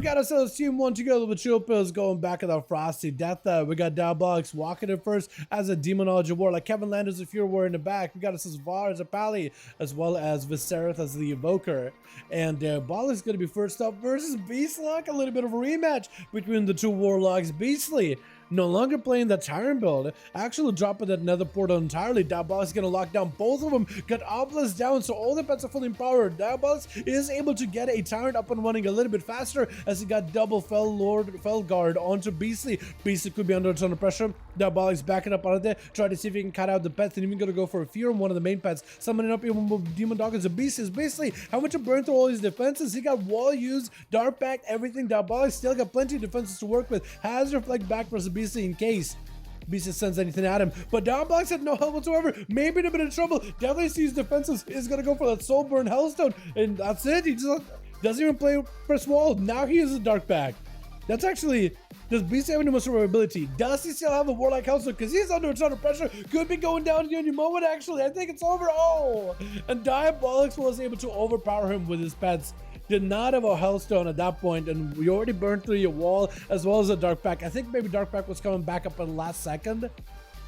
we got ourselves team one together with Chill Pills going back at the Frosty Death. We got Diabolics walking in first as a Demonology Warlock. Kevin Landers, if you're wearing in the back. We got ourselves Var as a Pally, as well as Viserith as the Evoker. And Diabolics going to be first up versus Beastlock. A little bit of a rematch between the two Warlocks. Beastly no longer playing the Tyrant build, actually dropping that Nether portal entirely. Diabolics gonna lock down both of them, got Obelisk down, so all the pets are fully empowered. Diabolics is able to get a Tyrant up and running a little bit faster as he got double Fell Guard onto Beastly. Beastly could be under a ton of pressure. Diabolics backing up out of there, trying to see if he can cut out the pets, and even gonna go for a Fear on one of the main pets, summoning up even with Demon Dog as a Beast. Is Beastly how much to burn through all his defenses? He got wall used, Dark Pact, everything. Diabolics still got plenty of defenses to work with. Has Reflect back versus Beastly in case Beastly sends anything at him, but Diabolics had no help whatsoever. Maybe in a bit of trouble. Definitely sees defenses, is gonna go for that Soul Burn Hellstone, and that's it. He just doesn't even play Press Wall. Now he is a Dark Pact. That's actually, does Beastly have any more survivability? Does he still have a Warlock Hellstone? Because he's under a ton of pressure. Could be going down in any moment, actually. I think it's over. Oh! And Diabolics was able to overpower him with his pets. Did not have a Hellstone at that point, and we already burned through your wall as well as a Dark Pact. I think maybe Dark Pact was coming back up in the last second,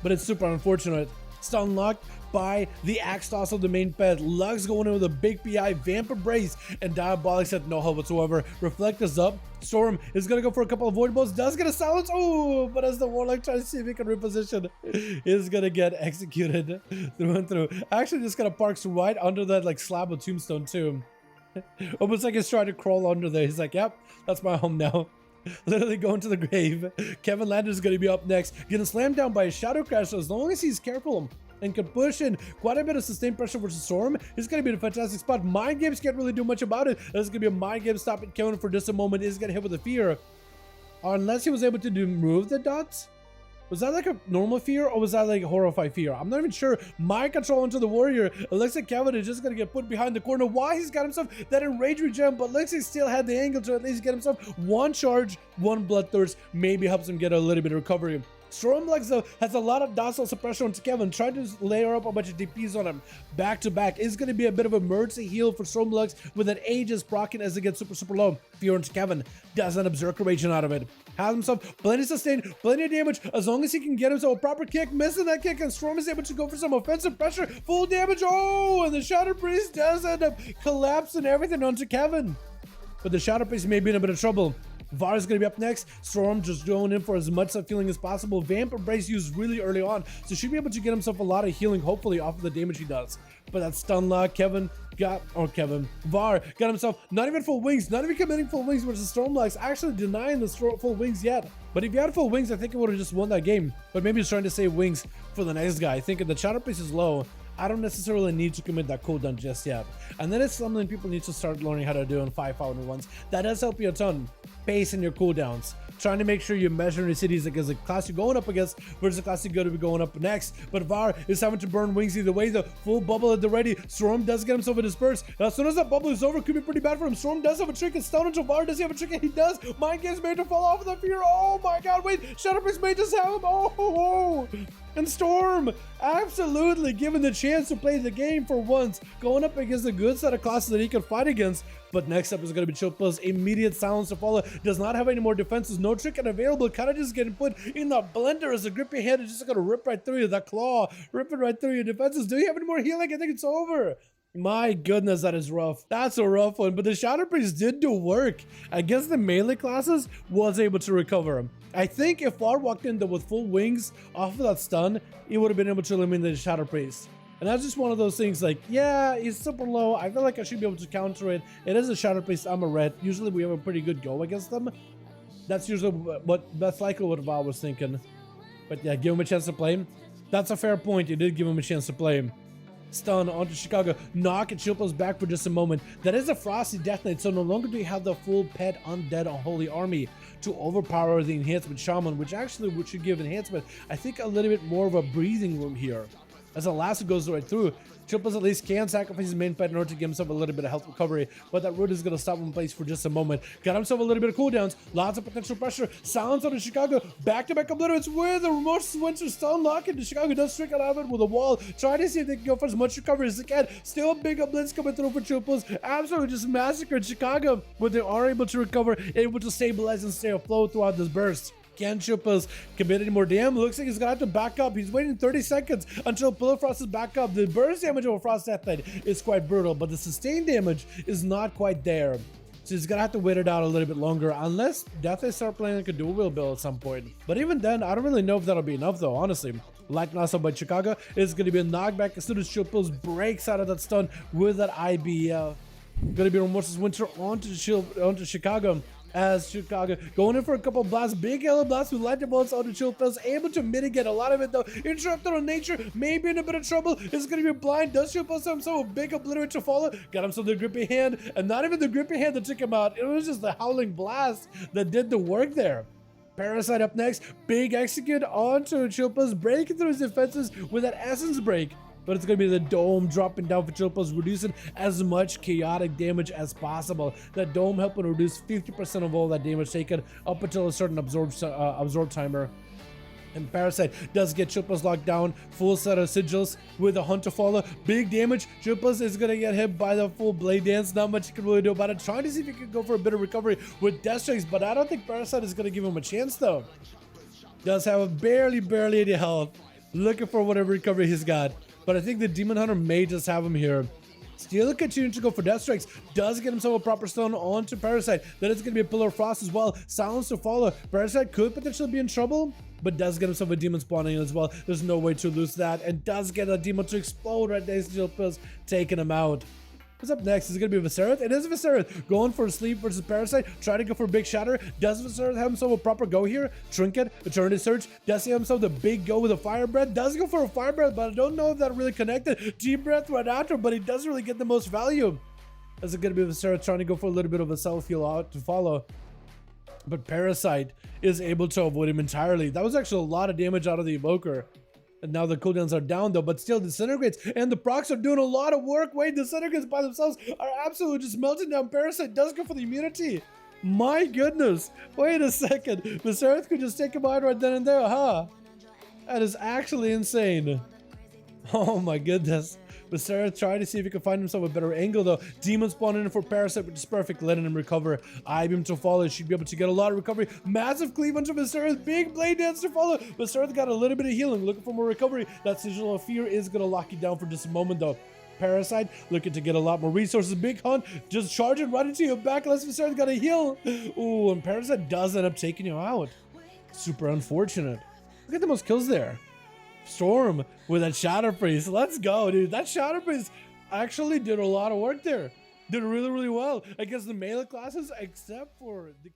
but it's super unfortunate. Stun locked by the Axe Toss of the main pet. Lux going in with a big PI, Vamp Embrace, and Diabolics had no help whatsoever. Reflect is up. Storm is going to go for a couple of Void Balls. Does get a silence. Oh, but as the Warlock tries to see if he can reposition, is going to get executed through and through. Actually, just kind of parks right under that like slab of Tombstone too. Almost like he's trying to crawl under there. He's like, yep, that's my home now. Literally going to the grave. Kevin Landers is going to be up next, getting slammed down by a Shadow Crash. So as long as he's careful and can push in quite a bit of sustained pressure versus Storm, it's going to be in a fantastic spot. Mind Games can't really do much about it. There's going to be a Mind Game stopping Kevin for just a moment. Is going to hit with a Fear. Unless he was able to remove the dots. Was that like a normal Fear, or was that like Horrify Fear? I'm not even sure. Mind Control into the Warrior. It looks like Kevin is just going to get put behind the corner. Why? He's got himself that Enrage Regen, but looks like he still had the angle to at least get himself one charge, one Bloodthirst. Maybe helps him get a little bit of recovery. Stormlex though has a lot of docile suppression onto Kevin, trying to layer up a bunch of DPs on him back to back. Is going to be a bit of an emergency heal for Stormlex with an Aegis proccing as it gets super low. Fear onto Kevin, does an Berserker Raging out of it. Has himself plenty of sustain, plenty of damage, as long as he can get himself a proper kick. Missing that kick, and Storm is able to go for some offensive pressure. Full damage, oh, and the Shadow Priest does end up collapsing everything onto Kevin. But the Shadow Priest may be in a bit of trouble. Var is going to be up next. Storm just going in for as much feeling as possible. Vamp Embrace used really early on, so should be able to get himself a lot of healing, hopefully, off of the damage he does. But that stun lock, Var got himself not even full wings, not even committing full wings versus Stormlocks, actually denying the full wings yet. But if you had full wings, I think it would have just won that game. But maybe he's trying to save wings for the next guy. I think if the Shadow Priest is low, I don't necessarily need to commit that cooldown just yet. And then it's something people need to start learning how to do in 5v5 1v1s. That does help you a ton. Pacing your cooldowns. Trying to make sure you're measuring your cities against the class you're going up against versus the class you're going to be going up next. But Var is having to burn wings either way. The full bubble at the ready. Storm does get himself a disperse. And as soon as that bubble is over, it could be pretty bad for him. Storm does have a trick and stun into Var. Does he have a trick? He does. Mind Games made to fall off of the Fear. Oh my god, wait. Shadow Priest may just have him. Oh. And Storm absolutely given the chance to play the game for once, going up against a good set of classes that he could fight against. But next up is going to be Chill Plus. Immediate silence to follow. Does not have any more defenses. No trick and available. Kind of just getting put in the blender as a grippy hand is just going to rip right through you. That claw ripping right through your defenses. Do you have any more healing? I think it's over. My goodness, that is rough. That's a rough one. But the Shadow Priest did do work. Against the melee classes, was able to recover him. I think if Var walked in with full wings off of that stun, he would have been able to eliminate the Shadow Priest. And that's just one of those things like, yeah, he's super low. I feel like I should be able to counter it. It is a Shadow Priest. I'm a red. Usually we have a pretty good go against them. That's usually that's likely what Var was thinking. But yeah, give him a chance to play him. That's a fair point. You did give him a chance to play him. Stun onto Chicago. Knock and Chill Plus back for just a moment. That is a Frosty Death Knight, so no longer do you have the full pet undead unholy army to overpower the enhancement shaman, which actually should give enhancement, I think, a little bit more of a breathing room here. as the last one goes right through. Chillpills at least can sacrifice his main fight in order to give himself a little bit of health recovery, but that root is going to stop him in place for just a moment. Got himself a little bit of cooldowns, lots of potential pressure. Silence on the Chicago, back-to-back obliterates with the remote winter stun lock, and the Chicago does trick out of it with a wall, trying to see if they can go for as much recovery as they can. Still big blitz coming through for Chillpills, absolutely just massacred Chicago, but they are able to recover, able to stabilize and stay afloat throughout this burst. Can Chillpills commit any more damage? Looks like he's gonna have to back up. He's waiting 30 seconds until Pillar Frost is back up. The burst damage of a Frost Death Knight is quite brutal, but the sustained damage is not quite there. So he's gonna have to wait it out a little bit longer, unless Death Knight start playing like a dual wield build at some point. But even then, I don't really know if that'll be enough though, honestly. Like Nassau by Chicago is gonna be a knockback as soon as Chillpills breaks out of that stun with that IBL. Gonna be Remorseless Winter onto Chicago. As Chicago going in for a couple blasts, big yellow blasts with lightning bolts onto Chillpills, able to mitigate a lot of it though. Interrupted on nature, maybe in a bit of trouble. Is gonna be blind. Does Chillpills have himself a big obliterate to follow? Got himself the grippy hand, and not even the grippy hand that took him out. It was just the howling blast that did the work there. Parasite up next, big execute onto Chillpills, breaking through his defenses with that essence break. But it's going to be the dome dropping down for Chillpills, reducing as much chaotic damage as possible. That dome helping reduce 50% of all that damage taken up until a certain absorb timer. And Parasite does get Chillpills locked down. Full set of sigils with a hunt to follow. Big damage. Chillpills is going to get hit by the full blade dance. Not much you can really do about it. Trying to see if he can go for a bit of recovery with Death Strikes, but I don't think Parasite is going to give him a chance though. Does have barely any health. Looking for whatever recovery he's got. But I think the Demon Hunter may just have him here. Still continuing to go for Death Strikes. Does get himself a proper stun onto Parasite. Then it's going to be a Pillar of Frost as well. Silence to follow. Parasite could potentially be in trouble, but does get himself a demon spawning as well. There's no way to lose that. And does get a demon to explode right next to Chillpills, taking him out. What's up next? Is it going to be Viscerath? It is Viscerath. Going for Sleep versus Parasite. Trying to go for a big shatter. Does Viscerath have himself a proper go here? Trinket, Eternity Surge. Does he have himself the big go with a Fire Breath? Does go for a Fire Breath, but I don't know if that really connected. Deep Breath right after, but he doesn't really get the most value. Is it going to be Viscerath trying to go for a little bit of a self-heal out to follow? But Parasite is able to avoid him entirely. That was actually a lot of damage out of the Evoker. And now the cooldowns are down though, but still Disintegrates and the procs are doing a lot of work. Wait, Disintegrates by themselves are absolutely just melting down. Parasite does go for the immunity. My goodness. Wait a second. Viscerath could just take him out right then and there, huh? That is actually insane. Oh my goodness. Viscerath tried to see if he could find himself a better angle though. Demon spawning in for Parasite, which is perfect, letting him recover. I-Beam to follow, should be able to get a lot of recovery. Massive cleave onto Viscerath, big blade dance to follow. Viscerath got a little bit of healing, looking for more recovery. That Sigil of Fear is gonna lock you down for just a moment though. Parasite looking to get a lot more resources. Big Hunt just charging right into your back unless Viscerath got a heal. Ooh, and Parasite does end up taking you out. Super unfortunate. Look at the most kills there. Storm with that Shadow Priest. Let's go, dude. That Shadow Priest actually did a lot of work there. Did really well against the melee classes, except for the